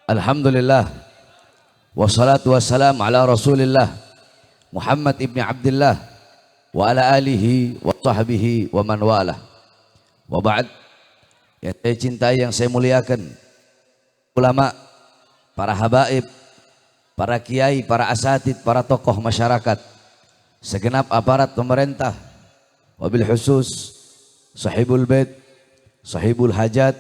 Alhamdulillah wassalatu wassalamu ala Rasulillah Muhammad ibni Abdullah wa ala alihi wa sahbihi wa man walah. Wa ba'd, yang saya cintai, yang saya muliakan, ulama, para habaib, para kiai, para asatid, para tokoh masyarakat, segenap aparat pemerintah, wabil khusus sahibul bait, sahibul hajat,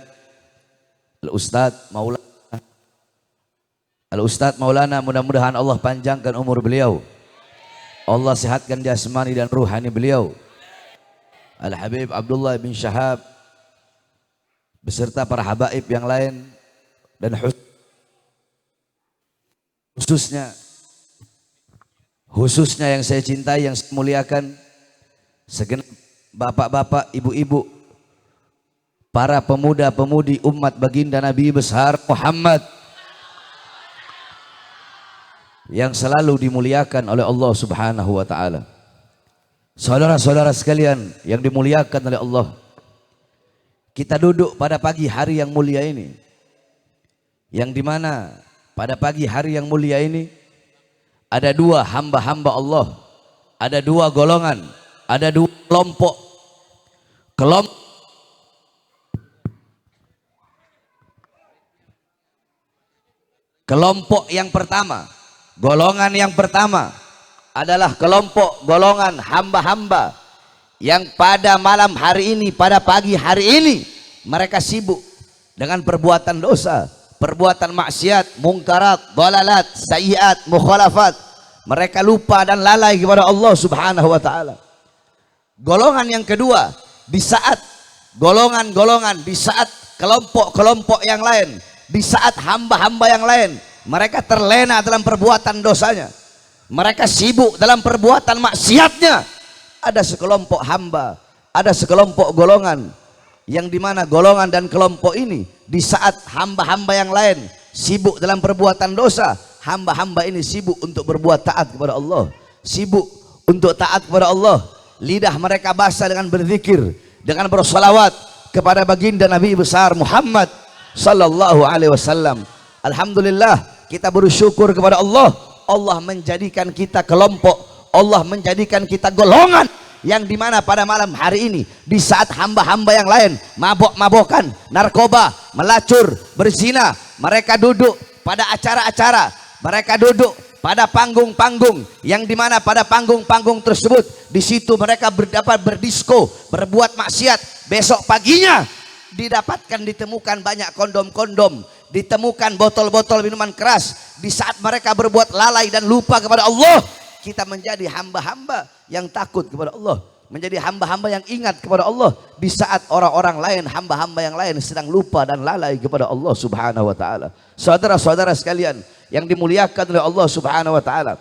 Al-Ustadz Maulana, mudah-mudahan Allah panjangkan umur beliau, Allah sehatkan jasmani dan ruhani beliau. Al-Habib Abdullah bin Syahab beserta para habaib yang lain, dan khususnya yang saya cintai, yang saya muliakan, segenap bapak-bapak, ibu-ibu, para pemuda-pemudi umat baginda Nabi besar Muhammad yang selalu dimuliakan oleh Allah Subhanahu wa ta'ala. Saudara-saudara sekalian yang dimuliakan oleh Allah, kita duduk pada pagi hari yang mulia ini, yang dimana pada pagi hari yang mulia ini ada dua hamba-hamba Allah, ada dua golongan, ada dua kelompok. Kelompok yang pertama, golongan yang pertama adalah kelompok golongan hamba-hamba yang pada malam hari ini, pada pagi hari ini, mereka sibuk dengan perbuatan dosa, perbuatan maksiat, mungkarat, dalalat, sayyiat, mukhalafat. Mereka lupa dan lalai kepada Allah Subhanahu wa ta'ala. Golongan yang kedua, di saat golongan-golongan, di saat kelompok-kelompok yang lain, di saat hamba-hamba yang lain, mereka terlena dalam perbuatan dosanya, mereka sibuk dalam perbuatan maksiatnya, ada sekelompok hamba, ada sekelompok golongan, yang dimana golongan dan kelompok ini di saat hamba-hamba yang lain sibuk dalam perbuatan dosa, hamba-hamba ini sibuk untuk berbuat taat kepada Allah, sibuk untuk taat kepada Allah. Lidah mereka basah dengan berzikir, dengan bersolawat kepada baginda Nabi besar Muhammad sallallahu alaihi wasallam. Alhamdulillah, kita bersyukur kepada Allah. Allah menjadikan kita kelompok, Allah menjadikan kita golongan yang dimana pada malam hari ini, di saat hamba-hamba yang lain mabok-mabokan, narkoba, melacur, berzina, mereka duduk pada acara-acara, mereka duduk pada panggung-panggung, yang dimana pada panggung-panggung tersebut, di situ mereka dapat berdisko, berbuat maksiat. Besok paginya ditemukan banyak kondom-kondom, ditemukan botol-botol minuman keras. Di saat mereka berbuat lalai dan lupa kepada Allah, kita menjadi hamba-hamba yang takut kepada Allah, menjadi hamba-hamba yang ingat kepada Allah. Di saat orang-orang lain, hamba-hamba yang lain sedang lupa dan lalai kepada Allah Subhanahu wa ta'ala. Saudara-saudara sekalian yang dimuliakan oleh Allah Subhanahu wa ta'ala,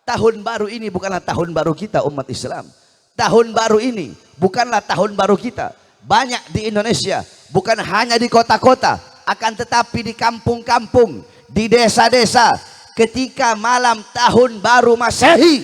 tahun baru ini bukanlah tahun baru kita umat Islam. Tahun baru ini bukanlah tahun baru kita. Banyak di Indonesia, bukan hanya di kota-kota, akan tetapi di kampung-kampung, di desa-desa, ketika malam tahun baru Masehi,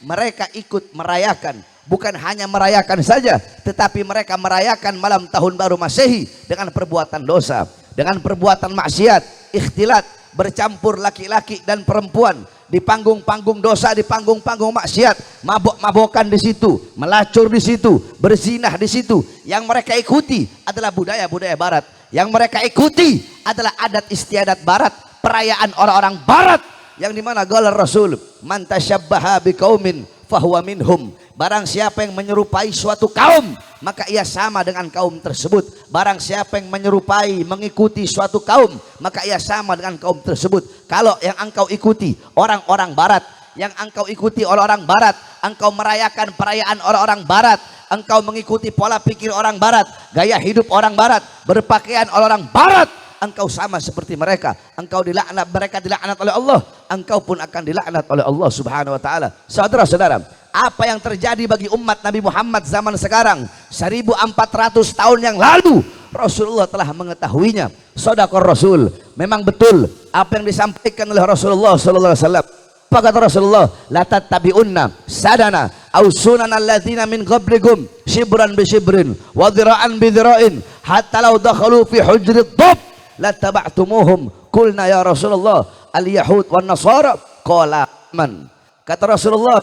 mereka ikut merayakan. Bukan hanya merayakan saja, tetapi mereka merayakan malam tahun baru Masehi dengan perbuatan dosa, dengan perbuatan maksiat, ikhtilat, bercampur laki-laki dan perempuan di panggung-panggung dosa, di panggung-panggung maksiat, mabok-mabokan di situ, melacur di situ, berzinah di situ. Yang mereka ikuti adalah budaya-budaya barat, yang mereka ikuti adalah adat istiadat barat, perayaan orang-orang barat, yang dimana qala Rasul, man tasyabbaha biqaumin fahuwa minhum. Barang siapa yang menyerupai suatu kaum, maka ia sama dengan kaum tersebut. Barang siapa yang menyerupai, mengikuti suatu kaum, maka ia sama dengan kaum tersebut. Kalau yang engkau ikuti orang-orang barat, yang engkau ikuti orang-orang barat, engkau merayakan perayaan orang-orang barat, engkau mengikuti pola pikir orang barat, gaya hidup orang barat, berpakaian orang barat, engkau sama seperti mereka. Engkau dilaknat, mereka dilaknat oleh Allah, engkau pun akan dilaknat oleh Allah Subhanahu wa ta'ala. Saudara-saudara, apa yang terjadi bagi umat Nabi Muhammad zaman sekarang, 1400 tahun yang lalu, Rasulullah telah mengetahuinya. Shadaqar Rasul, memang betul apa yang disampaikan oleh Rasulullah sallallahu alaihi wasallam. Apa kata Rasulullah? La tattabi'unna sadana aw sunanal ladzina min qablikum shibran bi shibrin wa dhira'an bi dhira'in hatta law dakhalu fi hujri dhab la taba'tumuhum Qulna ya Rasulullah al-yahud wan nasara. Qala man. Kata Rasulullah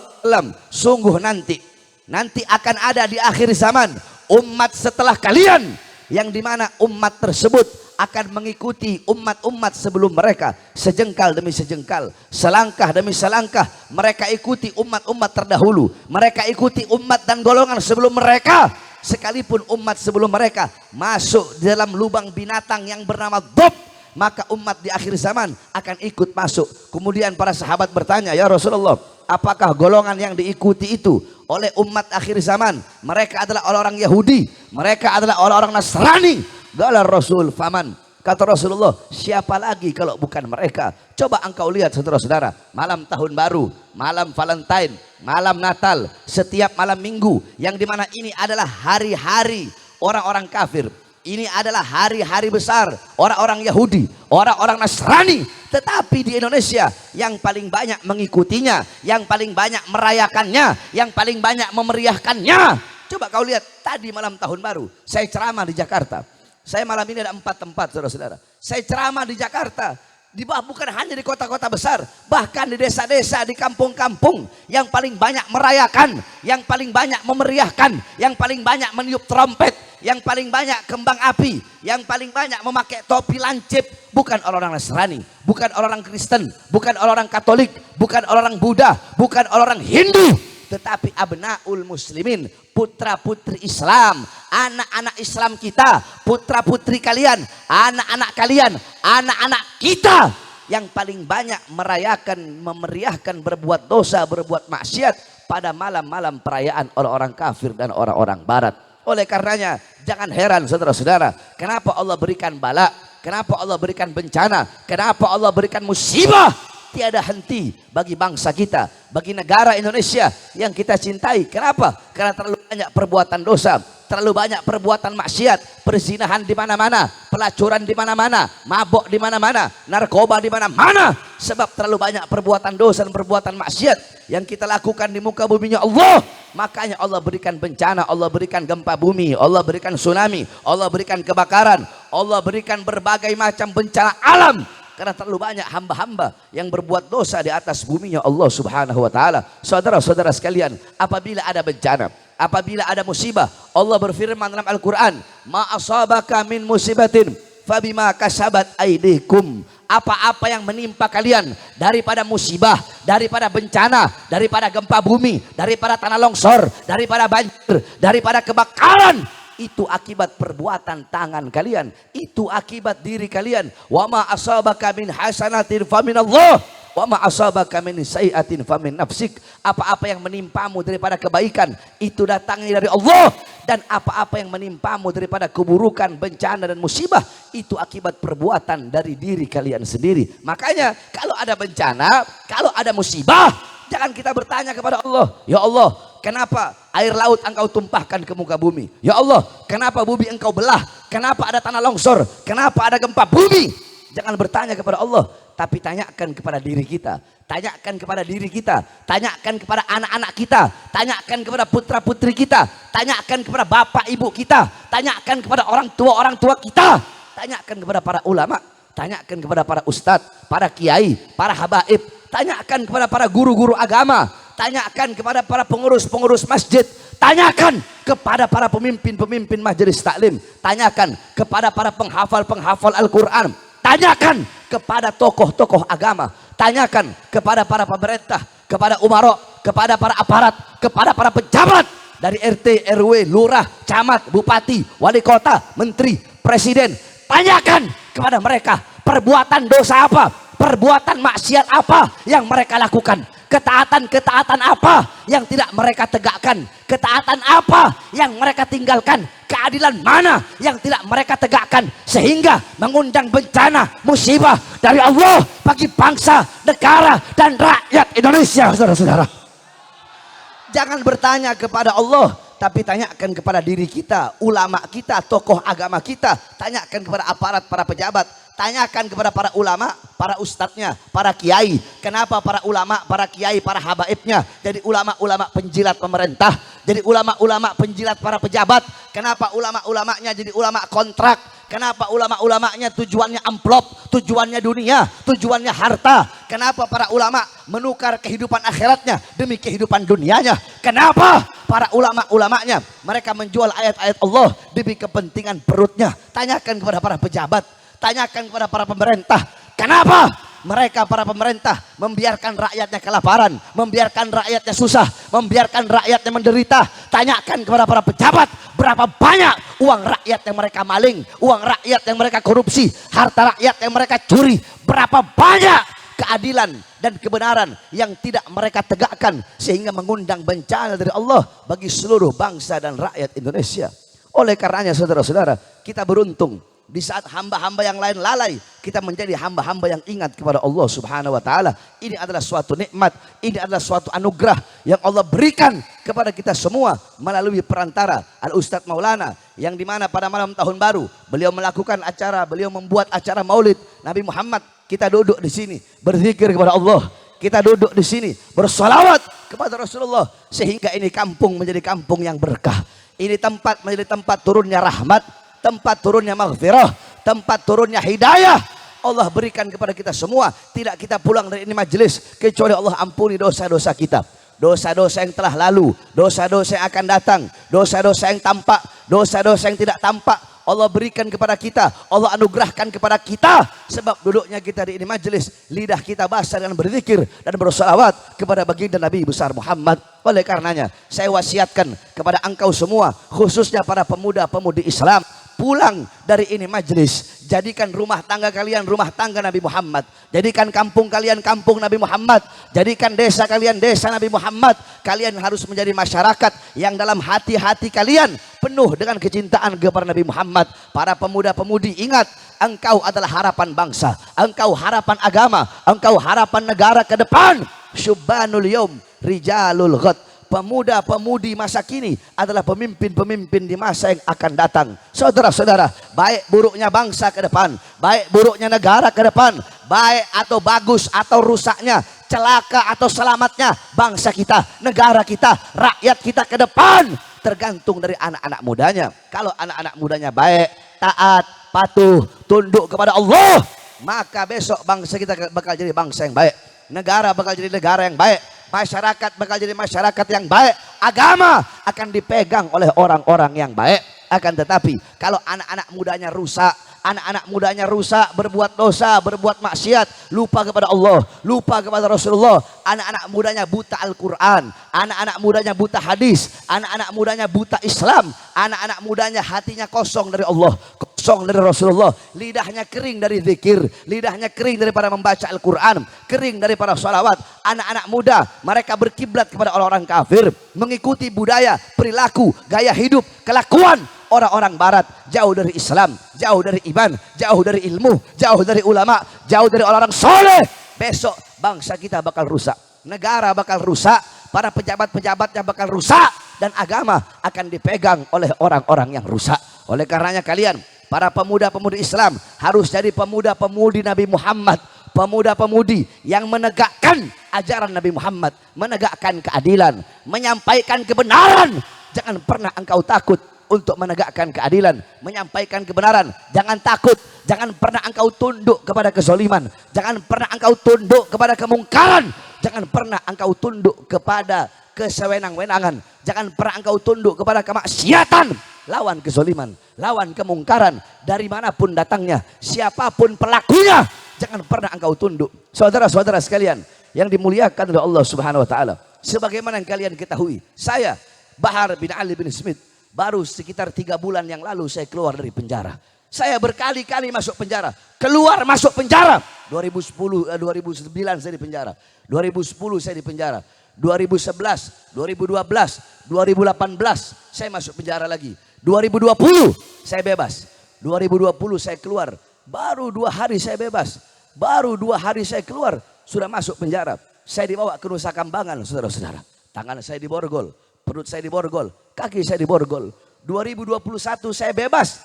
sungguh nanti akan ada di akhir zaman umat setelah kalian, yang dimana umat tersebut akan mengikuti umat-umat sebelum mereka, sejengkal demi sejengkal, selangkah demi selangkah. Mereka ikuti umat-umat terdahulu, mereka ikuti umat dan golongan sebelum mereka, sekalipun umat sebelum mereka masuk di dalam lubang binatang yang bernama dob, maka umat di akhir zaman akan ikut masuk. Kemudian para sahabat bertanya, ya Rasulullah, apakah golongan yang diikuti itu oleh umat akhir zaman mereka adalah orang-orang Yahudi, mereka adalah orang-orang Nasrani? Qala Rasul faman. Kata Rasulullah, siapa lagi kalau bukan mereka? Coba engkau lihat saudara-saudara, malam tahun baru, malam Valentine, malam Natal, setiap malam minggu, yang dimana ini adalah hari-hari orang-orang kafir, ini adalah hari-hari besar orang-orang Yahudi, orang-orang Nasrani. Tetapi di Indonesia yang paling banyak mengikutinya, yang paling banyak merayakannya, yang paling banyak memeriahkannya. Coba kau lihat, tadi malam tahun baru saya ceramah di Jakarta. Saya malam ini ada 4 tempat saudara-saudara. Saya ceramah di Jakarta, bukan hanya di kota-kota besar, bahkan di desa-desa, di kampung-kampung, yang paling banyak merayakan, yang paling banyak memeriahkan, yang paling banyak meniup trompet, yang paling banyak kembang api, yang paling banyak memakai topi lancip, bukan orang-orang Nasrani, bukan orang-orang Kristen, bukan orang-orang Katolik, bukan orang-orang Buddha, bukan orang-orang Hindu, tetapi abnaul muslimin, putra-putri Islam, anak-anak Islam kita, putra-putri kalian, anak-anak kalian, anak-anak kita, yang paling banyak merayakan, memeriahkan, berbuat dosa, berbuat maksiat pada malam-malam perayaan orang-orang kafir dan orang-orang barat. Oleh karenanya jangan heran saudara-saudara, kenapa Allah berikan bala, kenapa Allah berikan bencana, kenapa Allah berikan musibah tiada henti bagi bangsa kita, bagi negara Indonesia yang kita cintai. Kenapa? Karena terlalu banyak perbuatan dosa, terlalu banyak perbuatan maksiat, perzinahan di mana-mana, pelacuran di mana-mana, mabok di mana-mana, narkoba di mana-mana. Sebab terlalu banyak perbuatan dosa dan perbuatan maksiat yang kita lakukan di muka buminya Allah. Makanya Allah berikan bencana, Allah berikan gempa bumi, Allah berikan tsunami, Allah berikan kebakaran, Allah berikan berbagai macam bencana alam. Karena terlalu banyak hamba-hamba yang berbuat dosa di atas buminya Allah subhanahu wa ta'ala. Saudara-saudara sekalian, apabila ada bencana, apabila ada musibah, Allah berfirman dalam Al-Quran, ma asabaka min musibatin fabima kasabat aidikum. Apa-apa yang menimpa kalian daripada musibah, daripada bencana, daripada gempa bumi, daripada tanah longsor, daripada banjir, daripada kebakaran, itu akibat perbuatan tangan kalian, itu akibat diri kalian. Wa ma asabaka min hasanatin faminallah, wa ma asabaka min sayiatin famin nafsik. Apa-apa yang menimpamu daripada kebaikan itu datangnya dari Allah, dan apa-apa yang menimpamu daripada keburukan, bencana dan musibah itu akibat perbuatan dari diri kalian sendiri. Makanya kalau ada bencana, kalau ada musibah, jangan kita bertanya kepada Allah, ya Allah, kenapa air laut engkau tumpahkan ke muka bumi? Ya Allah, kenapa bumi engkau belah? Kenapa ada tanah longsor? Kenapa ada gempa bumi? Jangan bertanya kepada Allah, tapi tanyakan kepada diri kita. Tanyakan kepada diri kita, tanyakan kepada anak-anak kita, tanyakan kepada putra-putri kita, tanyakan kepada bapak ibu kita, tanyakan kepada orang tua kita, tanyakan kepada para ulama, tanyakan kepada para ustadz, para kiai, para habaib, tanyakan kepada para guru-guru agama, tanyakan kepada para pengurus-pengurus masjid, tanyakan kepada para pemimpin-pemimpin majelis taklim, tanyakan kepada para penghafal-penghafal Al-Quran, tanyakan kepada tokoh-tokoh agama, tanyakan kepada para pemerintah, kepada umara, kepada para aparat, kepada para pejabat dari RT, RW, lurah, camat, bupati, wali kota, menteri, presiden. Tanyakan kepada mereka perbuatan dosa apa, perbuatan maksiat apa yang mereka lakukan, ketaatan-ketaatan apa yang tidak mereka tegakkan, ketaatan apa yang mereka tinggalkan, keadilan mana yang tidak mereka tegakkan, sehingga mengundang bencana musibah dari Allah bagi bangsa, negara dan rakyat Indonesia. Saudara-saudara, jangan bertanya kepada Allah, tapi tanyakan kepada diri kita, ulama kita, tokoh agama kita, tanyakan kepada aparat, para pejabat, tanyakan kepada para ulama, para ustadznya, para kiai. Kenapa para ulama, para kiai, para habaibnya jadi ulama-ulama penjilat pemerintah, jadi ulama-ulama penjilat para pejabat? Kenapa ulama-ulamanya jadi ulama kontrak? Kenapa ulama-ulamanya tujuannya amplop, tujuannya dunia, tujuannya harta? Kenapa para ulama menukar kehidupan akhiratnya demi kehidupan dunianya? Kenapa para ulama-ulamanya mereka menjual ayat-ayat Allah demi kepentingan perutnya? Tanyakan kepada para pejabat, tanyakan kepada para pemerintah. Kenapa mereka para pemerintah membiarkan rakyatnya kelaparan, membiarkan rakyatnya susah, membiarkan rakyatnya menderita? Tanyakan kepada para pejabat, berapa banyak uang rakyat yang mereka maling, uang rakyat yang mereka korupsi, harta rakyat yang mereka curi? Berapa banyak keadilan dan kebenaran yang tidak mereka tegakkan sehingga mengundang bencana dari Allah bagi seluruh bangsa dan rakyat Indonesia. Oleh karenanya saudara-saudara, kita beruntung di saat hamba-hamba yang lain lalai, kita menjadi hamba-hamba yang ingat kepada Allah Subhanahu wa taala. Ini adalah suatu nikmat, ini adalah suatu anugerah yang Allah berikan kepada kita semua melalui perantara Al Ustadz Maulana, yang dimana pada malam tahun baru beliau melakukan acara, beliau membuat acara Maulid Nabi Muhammad. Kita duduk di sini berzikir kepada Allah, kita duduk di sini bersolawat kepada Rasulullah, sehingga ini kampung menjadi kampung yang berkah. Ini tempat menjadi tempat turunnya rahmat, tempat turunnya maghfirah, tempat turunnya hidayah. Allah berikan kepada kita semua. Tidak kita pulang dari ini majelis kecuali Allah ampuni dosa-dosa kita, dosa-dosa yang telah lalu, dosa-dosa yang akan datang, dosa-dosa yang tampak, dosa-dosa yang tidak tampak. Allah berikan kepada kita, Allah anugerahkan kepada kita. Sebab duduknya kita di ini majelis, lidah kita basah dengan berzikir dan bersolawat kepada baginda Nabi besar Muhammad. Oleh karenanya saya wasiatkan kepada engkau semua, khususnya para pemuda-pemudi Islam, pulang dari ini majelis, jadikan rumah tangga kalian rumah tangga Nabi Muhammad, jadikan kampung kalian kampung Nabi Muhammad, jadikan desa kalian desa Nabi Muhammad. Kalian harus menjadi masyarakat yang dalam hati-hati kalian penuh dengan kecintaan kepada Nabi Muhammad. Para pemuda-pemudi, ingat, engkau adalah harapan bangsa, engkau harapan agama, engkau harapan negara ke depan. Syubbanul yaum rijalul ghad. Pemuda-pemudi masa kini adalah pemimpin-pemimpin di masa yang akan datang. Saudara-saudara, baik buruknya bangsa ke depan, baik buruknya negara ke depan, baik atau bagus atau rusaknya, celaka atau selamatnya bangsa kita, negara kita, rakyat kita ke depan, tergantung dari anak-anak mudanya. Kalau anak-anak mudanya baik, taat, patuh, tunduk kepada Allah, maka besok bangsa kita bakal jadi bangsa yang baik, negara bakal jadi negara yang baik, masyarakat bakal jadi masyarakat yang baik, agama akan dipegang oleh orang-orang yang baik. Akan tetapi kalau anak-anak mudanya rusak, anak-anak mudanya rusak, berbuat dosa, berbuat maksiat, lupa kepada Allah, lupa kepada Rasulullah, anak-anak mudanya buta Al-Quran, anak-anak mudanya buta hadis, anak-anak mudanya buta Islam, anak-anak mudanya hatinya kosong dari Allah, kosong dari Rasulullah, lidahnya kering dari zikir, lidahnya kering daripada membaca Al-Quran, kering daripada salawat. Anak-anak muda mereka berkiblat kepada orang-orang kafir, mengikuti budaya, perilaku, gaya hidup, kelakuan orang-orang barat, jauh dari Islam, jauh dari iman, jauh dari ilmu, jauh dari ulama, jauh dari orang-orang soleh. Besok bangsa kita bakal rusak, negara bakal rusak, para pejabat-pejabatnya bakal rusak, dan agama akan dipegang oleh orang-orang yang rusak. Oleh karenanya kalian para pemuda-pemudi Islam harus jadi pemuda-pemudi Nabi Muhammad, pemuda-pemudi yang menegakkan ajaran Nabi Muhammad, menegakkan keadilan, menyampaikan kebenaran. Jangan pernah engkau takut untuk menegakkan keadilan, menyampaikan kebenaran. Jangan takut, jangan pernah engkau tunduk kepada kezaliman, jangan pernah engkau tunduk kepada kemungkaran, jangan pernah engkau tunduk kepada kesewenang-wenangan, jangan pernah engkau tunduk kepada kemaksiatan. Lawan kezaliman, lawan kemungkaran dari manapun datangnya, siapapun pelakunya, jangan pernah engkau tunduk. Saudara-saudara sekalian yang dimuliakan oleh Allah Subhanahu wa taala, sebagaimana yang kalian ketahui, saya Bahar bin Ali bin Smith baru sekitar 3 bulan yang lalu saya keluar dari penjara. Saya berkali-kali masuk penjara, keluar masuk penjara. 2010, 2009 saya di penjara, 2010 saya di penjara, 2011, 2012, 2018 saya masuk penjara lagi, 2020 saya bebas, 2020 saya keluar, baru 2 hari saya bebas, baru 2 hari saya keluar sudah masuk penjara. Saya dibawa ke Nusa Kambangan, saudara-saudara. Tangan saya diborgol, perut saya diborgol, kaki saya diborgol. 2021 saya bebas,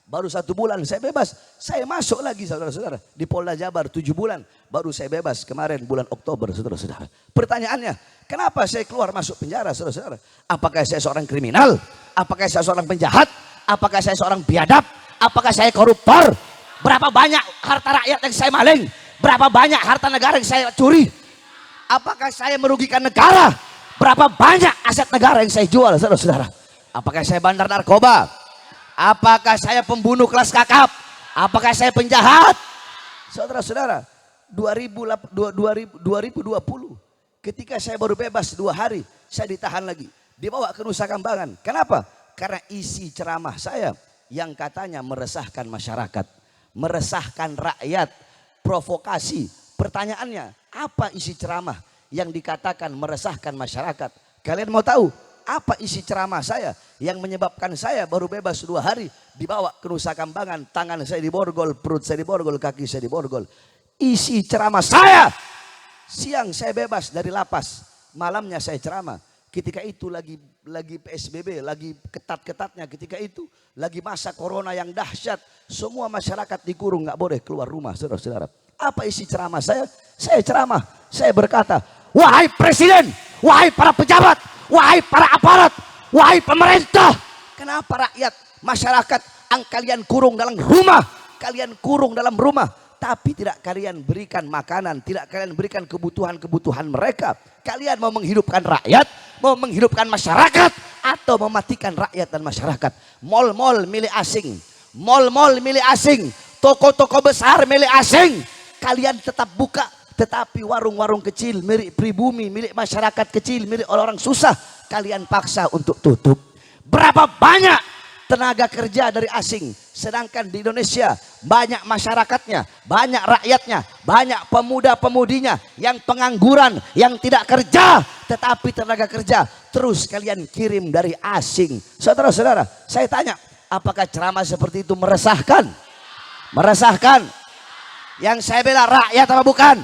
baru 1 bulan saya bebas, saya masuk lagi saudara-saudara di Polda Jabar 7 bulan, baru saya bebas kemarin bulan Oktober saudara-saudara. Pertanyaannya, kenapa saya keluar masuk penjara saudara-saudara? Apakah saya seorang kriminal? Apakah saya seorang penjahat? Apakah saya seorang biadab? Apakah saya koruptor? Berapa banyak harta rakyat yang saya maling? Berapa banyak harta negara yang saya curi? Apakah saya merugikan negara? Berapa banyak aset negara yang saya jual, saudara-saudara? Apakah saya bandar narkoba? Apakah saya pembunuh kelas kakap? Apakah saya penjahat? Saudara-saudara, 2020 ketika saya baru bebas 2 hari, saya ditahan lagi, dibawa ke Nusa Kambangan. Kenapa? Karena isi ceramah saya yang katanya meresahkan masyarakat, meresahkan rakyat, provokasi. Pertanyaannya, apa isi ceramah yang dikatakan meresahkan masyarakat? Kalian mau tahu apa isi ceramah saya yang menyebabkan saya baru bebas 2 hari dibawa ke Nusa Kambangan, tangan saya diborgol, perut saya diborgol, kaki saya diborgol. Isi ceramah saya, siang saya bebas dari lapas, malamnya saya ceramah. Ketika itu lagi PSBB, lagi ketat-ketatnya, ketika itu lagi masa corona yang dahsyat, semua masyarakat dikurung, nggak boleh keluar rumah, saudara-saudara. Apa isi ceramah saya? Saya ceramah, saya berkata, wahai presiden, wahai para pejabat, wahai para aparat, wahai pemerintah, kenapa rakyat, masyarakat, kalian kurung dalam rumah, kalian kurung dalam rumah, tapi tidak kalian berikan makanan, tidak kalian berikan kebutuhan-kebutuhan mereka. Kalian mau menghidupkan rakyat, mau menghidupkan masyarakat, atau mematikan rakyat dan masyarakat. Mal-mal milik asing, mal-mal milik asing, toko-toko besar milik asing, kalian tetap buka. Tetapi warung-warung kecil milik pribumi, milik masyarakat kecil, milik orang-orang susah, kalian paksa untuk tutup. Berapa banyak tenaga kerja dari asing, sedangkan di Indonesia banyak masyarakatnya, banyak rakyatnya, banyak pemuda-pemudinya yang pengangguran, yang tidak kerja, tetapi tenaga kerja terus kalian kirim dari asing. Saudara-saudara, saya tanya, apakah ceramah seperti itu meresahkan? Meresahkan. Yang saya bela rakyat apa bukan?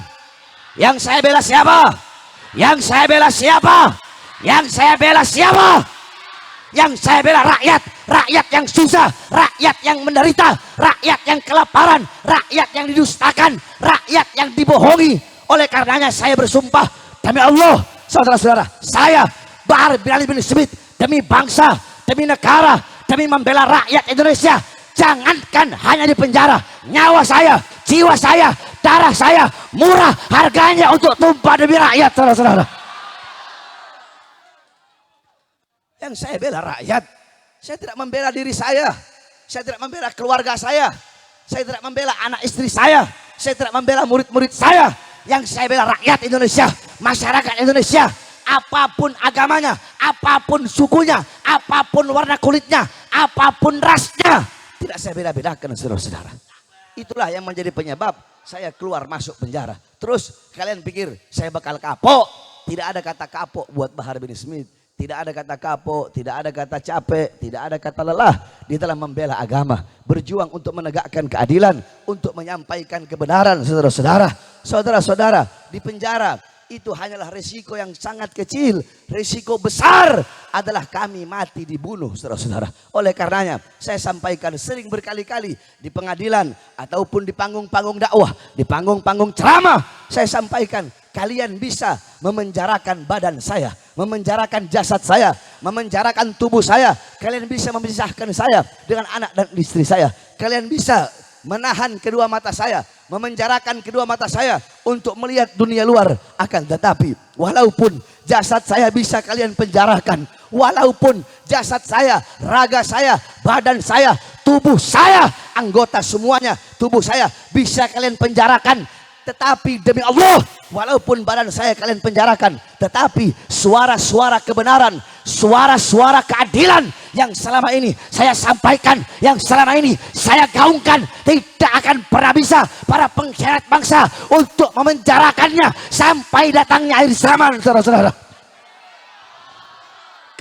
Yang saya bela siapa? Yang saya bela siapa? Yang saya bela siapa? Yang saya bela rakyat, rakyat yang susah, rakyat yang menderita, rakyat yang kelaparan, rakyat yang didustakan, rakyat yang dibohongi. Oleh karenanya saya bersumpah demi Allah, saudara-saudara, saya Bahar bin Ali bin Smith, demi bangsa, demi negara, demi membela rakyat Indonesia, jangankan hanya di penjara, nyawa saya, jiwa saya, darah saya murah harganya untuk tumpah demi rakyat, saudara-saudara. Yang saya bela rakyat, saya tidak membela diri saya tidak membela keluarga saya tidak membela anak istri saya tidak membela murid-murid saya. Yang saya bela rakyat Indonesia, masyarakat Indonesia, apapun agamanya, apapun sukunya, apapun warna kulitnya, apapun rasnya, tidak saya beda-bedakan, saudara-saudara. Itulah yang menjadi penyebab saya keluar masuk penjara. Terus kalian pikir saya bakal kapok? Tidak ada kata kapok buat Bahar bin Smith. Tidak ada kata kapok, tidak ada kata capek, tidak ada kata lelah di dalam membela agama, berjuang untuk menegakkan keadilan, untuk menyampaikan kebenaran, saudara-saudara. Saudara-saudara, di penjara itu hanyalah resiko yang sangat kecil. Resiko besar adalah kami mati dibunuh, saudara-saudara. Oleh karenanya saya sampaikan sering berkali-kali di pengadilan ataupun di panggung-panggung dakwah, di panggung-panggung ceramah, saya sampaikan kalian bisa memenjarakan badan saya, memenjarakan jasad saya, memenjarakan tubuh saya. Kalian bisa memisahkan saya dengan anak dan istri saya. Kalian bisa menahan kedua mata saya, memenjarakan kedua mata saya untuk melihat dunia luar. Akan tetapi walaupun jasad saya bisa kalian penjarakan, walaupun jasad saya, raga saya, badan saya, tubuh saya, anggota semuanya, tubuh saya bisa kalian penjarakan, tetapi demi Allah, walaupun badan saya kalian penjarakan, tetapi suara-suara kebenaran, suara-suara keadilan yang selama ini saya sampaikan, yang selama ini saya gaungkan, tidak akan pernah bisa para pengkhianat bangsa untuk memenjarakannya sampai datangnya akhir zaman, saudara-saudara.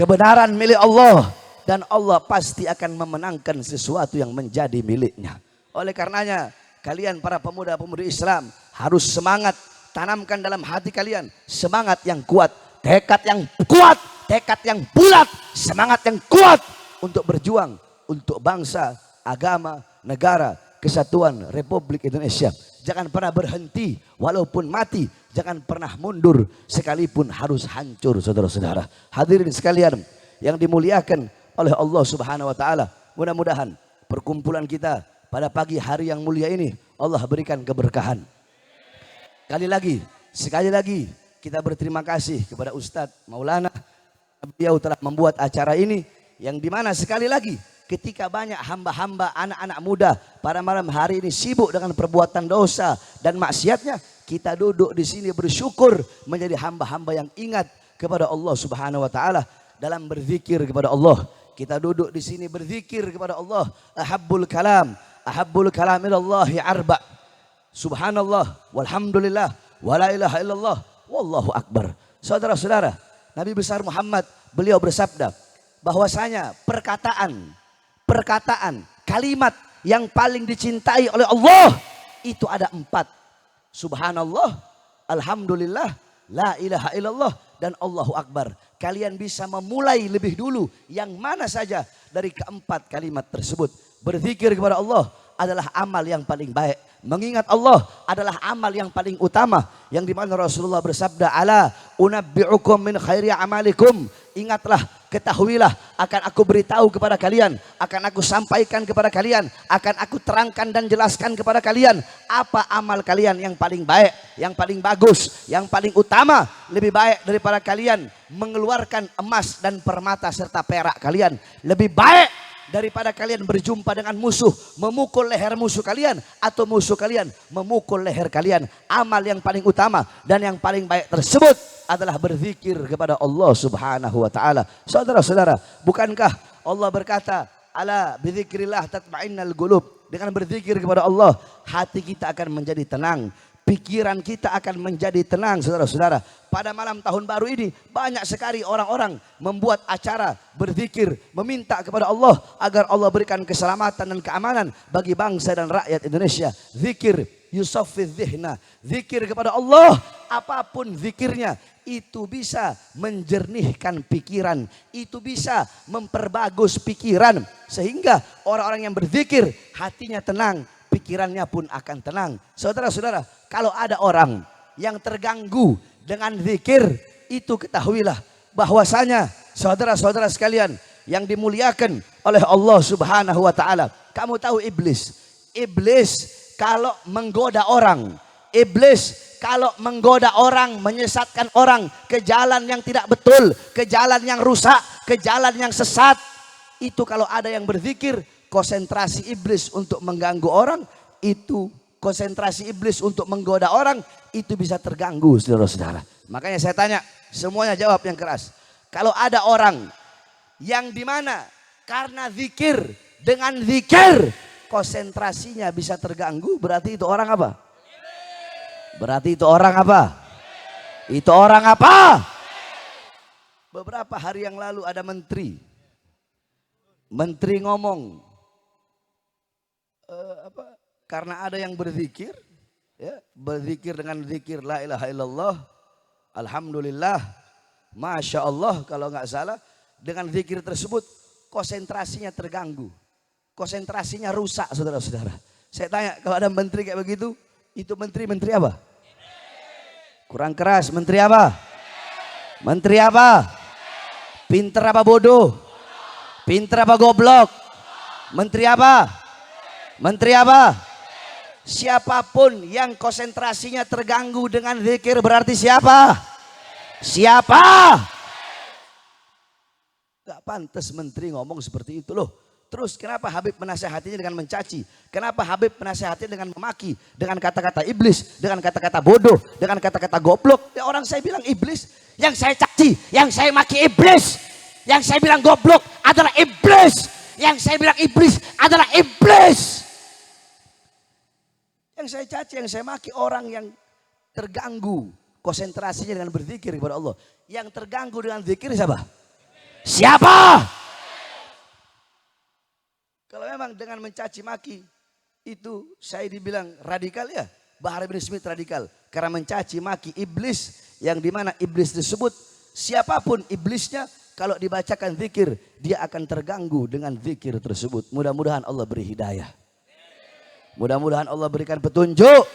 Kebenaran milik Allah, dan Allah pasti akan memenangkan sesuatu yang menjadi miliknya. Oleh karenanya kalian para pemuda-pemudi Islam harus semangat, tanamkan dalam hati kalian semangat yang kuat, tekad yang kuat, tekad yang bulat, semangat yang kuat untuk berjuang untuk bangsa, agama, negara, kesatuan Republik Indonesia. Jangan pernah berhenti walaupun mati, jangan pernah mundur sekalipun harus hancur, saudara-saudara. Hadirin sekalian yang dimuliakan oleh Allah Subhanahu wa taala, mudah-mudahan perkumpulan kita pada pagi hari yang mulia ini Allah berikan keberkahan. Sekali lagi kita berterima kasih kepada Ustadz Maulana. Beliau telah membuat acara ini yang dimana sekali lagi ketika banyak hamba-hamba anak-anak muda pada malam hari ini sibuk dengan perbuatan dosa dan maksiatnya, kita duduk di sini bersyukur menjadi hamba-hamba yang ingat kepada Allah Subhanahu wa taala dalam berzikir kepada Allah. Kita duduk di sini berzikir kepada Allah. Ahabbul kalam ilallahi arba. Subhanallah walhamdulillah wala ilaha illallah wallahu akbar. Saudara-saudara, Nabi besar Muhammad beliau bersabda bahwasanya perkataan, kalimat yang paling dicintai oleh Allah itu ada 4. Subhanallah, alhamdulillah, la ilaha illallah dan Allahu akbar. Kalian bisa memulai lebih dulu yang mana saja dari keempat kalimat tersebut. Berzikir kepada Allah adalah amal yang paling baik. Mengingat Allah adalah amal yang paling utama, yang dimana Rasulullah bersabda, ala unabbi'ukum min khairi amalikum. Ingatlah, ketahuilah, akan aku beritahu kepada kalian, akan aku sampaikan kepada kalian, akan aku terangkan dan jelaskan kepada kalian apa amal kalian yang paling baik, yang paling bagus, yang paling utama, lebih baik daripada kalian mengeluarkan emas dan permata serta perak kalian, lebih baik daripada kalian berjumpa dengan musuh, memukul leher musuh kalian, atau musuh kalian memukul leher kalian. Amal yang paling utama dan yang paling baik tersebut adalah berzikir kepada Allah Subhanahu wa taala. Saudara-saudara, bukankah Allah berkata, ala bizikrillah tatma'innal qulub. Dengan berzikir kepada Allah, hati kita akan menjadi tenang, pikiran kita akan menjadi tenang. Saudara-saudara, pada malam tahun baru ini banyak sekali orang-orang membuat acara berzikir, meminta kepada Allah agar Allah berikan keselamatan dan keamanan bagi bangsa dan rakyat Indonesia. Zikir yusaffiz dzihna, zikir kepada Allah, apapun zikirnya itu bisa menjernihkan pikiran, itu bisa memperbagus pikiran, sehingga orang-orang yang berzikir hatinya tenang, pikirannya pun akan tenang. Saudara-saudara, kalau ada orang yang terganggu dengan zikir, itu ketahuilah bahwasanya saudara-saudara sekalian yang dimuliakan oleh Allah Subhanahu wa taala. Kamu tahu iblis kalau menggoda orang, iblis kalau menggoda orang, menyesatkan orang ke jalan yang tidak betul, ke jalan yang rusak, ke jalan yang sesat, itu kalau ada yang berzikir, konsentrasi iblis untuk mengganggu orang, itu konsentrasi iblis untuk menggoda orang, itu bisa terganggu, saudara-saudara. Makanya saya tanya, semuanya jawab yang keras. Kalau ada orang yang dimana karena zikir, dengan zikir konsentrasinya bisa terganggu, berarti itu orang apa? Berarti itu orang apa? Itu orang apa? Beberapa hari yang lalu ada menteri ngomong, karena ada yang berzikir, ya, berzikir dengan zikir la ilaha illallah, alhamdulillah, masya Allah kalau nggak salah, dengan zikir tersebut konsentrasinya terganggu, konsentrasinya rusak, saudara-saudara. Saya tanya, kalau ada menteri kayak begitu, itu menteri apa? Kurang keras, menteri apa? Menteri apa? Pinter apa bodoh? Pinter apa goblok? Menteri apa? Menteri apa? Siapapun yang konsentrasinya terganggu dengan zikir berarti siapa? Siapa? Gak pantas menteri ngomong seperti itu loh. Terus kenapa Habib menasehatinya dengan mencaci? Kenapa Habib menasehatinya dengan memaki? Dengan kata-kata iblis, dengan kata-kata bodoh, dengan kata-kata goblok. Ya orang saya bilang iblis, yang saya caci, yang saya maki iblis. Yang saya bilang goblok adalah iblis. Yang saya bilang iblis adalah iblis. Yang saya caci, yang saya maki orang yang terganggu konsentrasinya dengan berzikir kepada Allah. Yang terganggu dengan zikir siapa? Siapa? Kalau memang dengan mencaci maki itu saya dibilang radikal, ya Bahar bin Smith radikal karena mencaci maki iblis, yang dimana iblis tersebut siapapun iblisnya, kalau dibacakan zikir dia akan terganggu dengan zikir tersebut. Mudah-mudahan Allah beri hidayah, mudah-mudahan Allah berikan petunjuk.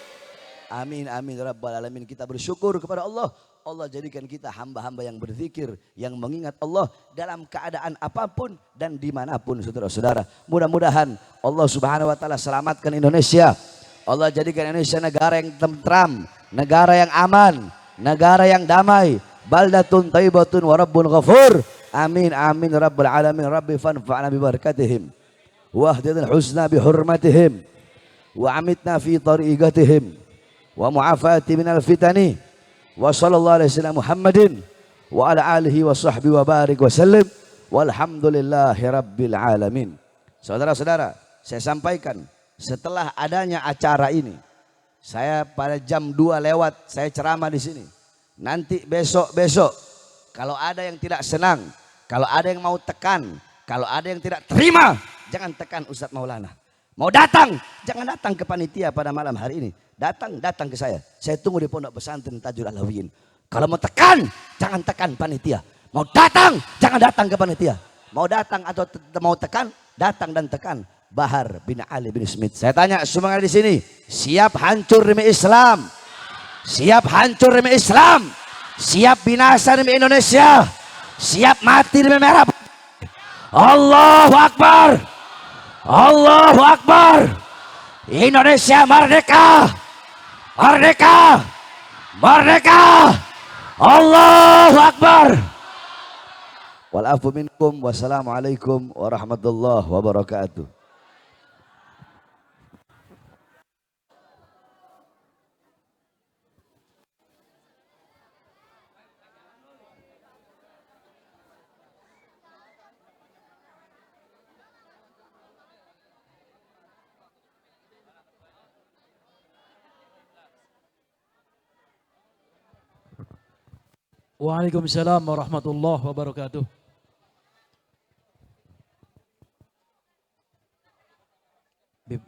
Amin amin rabbal alamin. Kita bersyukur kepada Allah Allah jadikan kita hamba-hamba yang berzikir, yang mengingat Allah dalam keadaan apapun dan dimanapun, saudara-saudara. Mudah-mudahan Allah Subhanahu Wa Taala selamatkan Indonesia. Allah jadikan Indonesia negara yang tentram, negara yang aman, negara yang damai. Baldatun thayyibatun wa rabbun ghafur. Amin amin rabbal alamin. Rabbi fanfa'na bi barakatihim wahdina husna bi hurmatihim wa amitna fi tariqatihim wa mu'afati minal fitani wa sallallahu alaihi wasallam Muhammadin wa ala alihi wa sahbihi wa barik wa sallim walhamdulillahi rabbil alamin. Saudara-saudara, saya sampaikan setelah adanya acara ini, saya pada jam 2 lewat saya ceramah di sini. Nanti besok-besok kalau ada yang tidak senang, kalau ada yang mau tekan, kalau ada yang tidak terima, jangan tekan Ustadz Maulana. Mau datang, jangan datang ke panitia pada malam hari ini. Datang ke saya. Saya tunggu di Pondok Pesantren Tajul Alawiyin. Kalau mau tekan, jangan tekan panitia. Mau datang, jangan datang ke panitia. Mau datang atau mau tekan, datang dan tekan. Bahar bin Ali bin Smith. Saya tanya semua di sini, siap hancur demi Islam? Siap hancur demi Islam? Siap binasa demi Indonesia? Siap mati demi merah? Allahu Akbar! Allahu Akbar! Indonesia merdeka! Merdeka! Merdeka! Allahu Akbar! Wal afu minkum. Wassalamualaikum warahmatullahi wabarakatuh. Waalaikumsalam warahmatullahi wabarakatuh. Bib,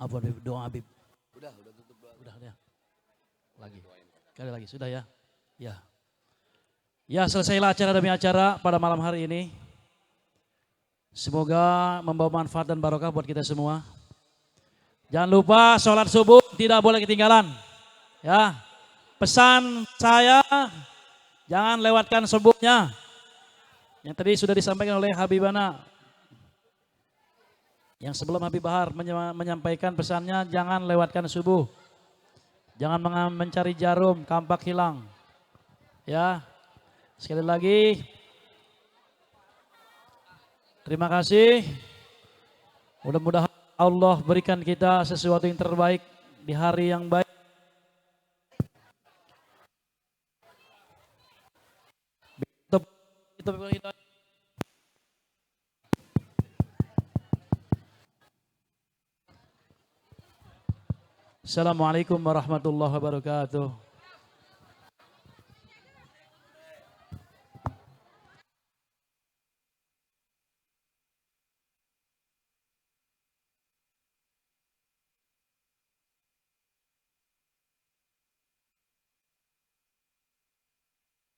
apa Bib, doa Bib? Udah tutup doa. Udah ya. Lagi. Kali lagi sudah ya. Ya. Ya, selesailah acara demi acara pada malam hari ini. Semoga membawa manfaat dan barokah buat kita semua. Jangan lupa sholat subuh tidak boleh ketinggalan. Ya. Pesan saya, jangan lewatkan subuhnya. Yang tadi sudah disampaikan oleh Habibana. Yang sebelum Habib Bahar menyampaikan pesannya, jangan lewatkan subuh. Jangan mencari jarum, kampak hilang. Ya, sekali lagi, terima kasih. Mudah-mudahan Allah berikan kita sesuatu yang terbaik di hari yang baik. Assalamualaikum warahmatullahi wabarakatuh.